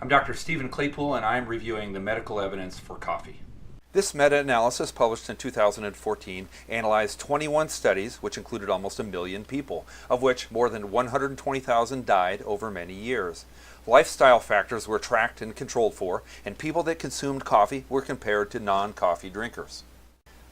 I'm Dr. Stephen Claypool, and I'm reviewing the medical evidence for coffee. This meta-analysis, published in 2014, analyzed 21 studies, which included almost 1 million people, of which more than 120,000 died over many years. Lifestyle factors were tracked and controlled for, and people that consumed coffee were compared to non-coffee drinkers.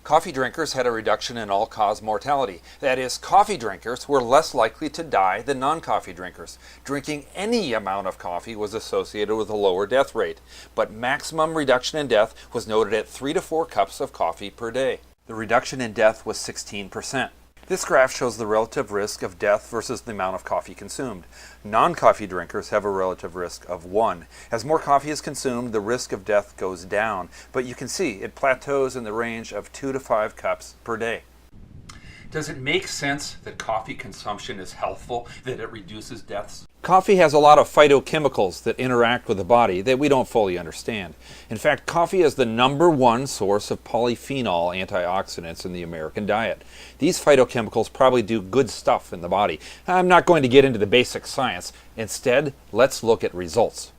Coffee drinkers had a reduction in all-cause mortality. That is, coffee drinkers were less likely to die than non-coffee drinkers. Drinking any amount of coffee was associated with a lower death rate, but maximum reduction in death was noted at 3 to 4 cups of coffee per day. The reduction in death was 16%. This graph shows the relative risk of death versus the amount of coffee consumed. Non-coffee drinkers have a relative risk of 1. As more coffee is consumed, the risk of death goes down, but you can see it plateaus in the range of 2 to 5 cups per day. Does it make sense that coffee consumption is healthful, that it reduces deaths? Coffee has a lot of phytochemicals that interact with the body that we don't fully understand. In fact, coffee is the #1 source of polyphenol antioxidants in the American diet. These phytochemicals probably do good stuff in the body. I'm not going to get into the basic science. Instead, let's look at results.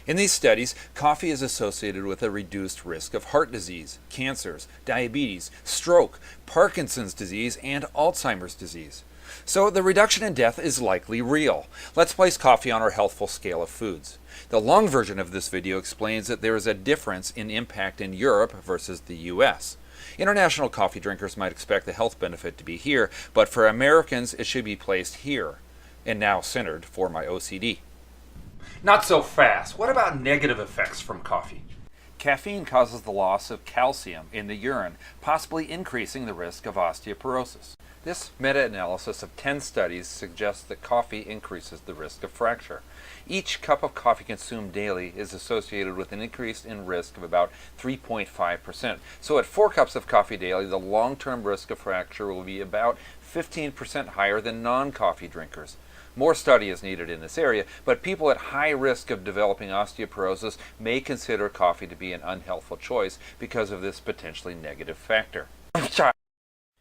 In these studies, coffee is associated with a reduced risk of heart disease, cancers, diabetes, stroke, Parkinson's disease, and Alzheimer's disease. So the reduction in death is likely real. Let's place coffee on our healthful scale of foods. The long version of this video explains that there is a difference in impact in Europe versus the US. International coffee drinkers might expect the health benefit to be here, but for Americans it should be placed here. And now centered for my OCD. Not so fast. What about negative effects from coffee? Caffeine causes the loss of calcium in the urine, possibly increasing the risk of osteoporosis. This meta-analysis of 10 studies suggests that coffee increases the risk of fracture. Each cup of coffee consumed daily is associated with an increase in risk of about 3.5%. So at 4 cups of coffee daily, the long-term risk of fracture will be about 15% higher than non-coffee drinkers. More study is needed in this area, but people at high risk of developing osteoporosis may consider coffee to be an unhealthful choice because of this potentially negative factor.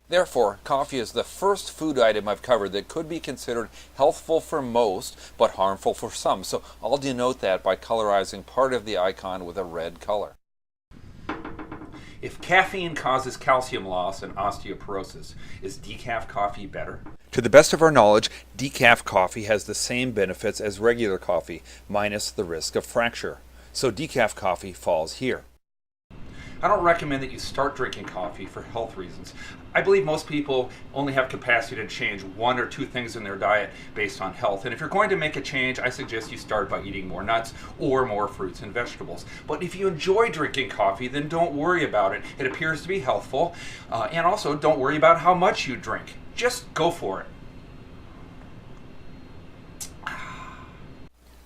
Therefore, coffee is the first food item I've covered that could be considered healthful for most, but harmful for some. So I'll denote that by colorizing part of the icon with a red color. If caffeine causes calcium loss and osteoporosis, is decaf coffee better? To the best of our knowledge, decaf coffee has the same benefits as regular coffee, minus the risk of fracture. So decaf coffee falls here. I don't recommend that you start drinking coffee for health reasons. I believe most people only have capacity to change 1 or 2 things in their diet based on health. And if you're going to make a change, I suggest you start by eating more nuts or more fruits and vegetables. But if you enjoy drinking coffee, then don't worry about it. It appears to be healthful. And also, don't worry about how much you drink. Just go for it.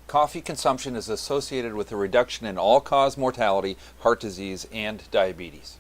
Coffee consumption is associated with a reduction in all-cause mortality, heart disease, and diabetes.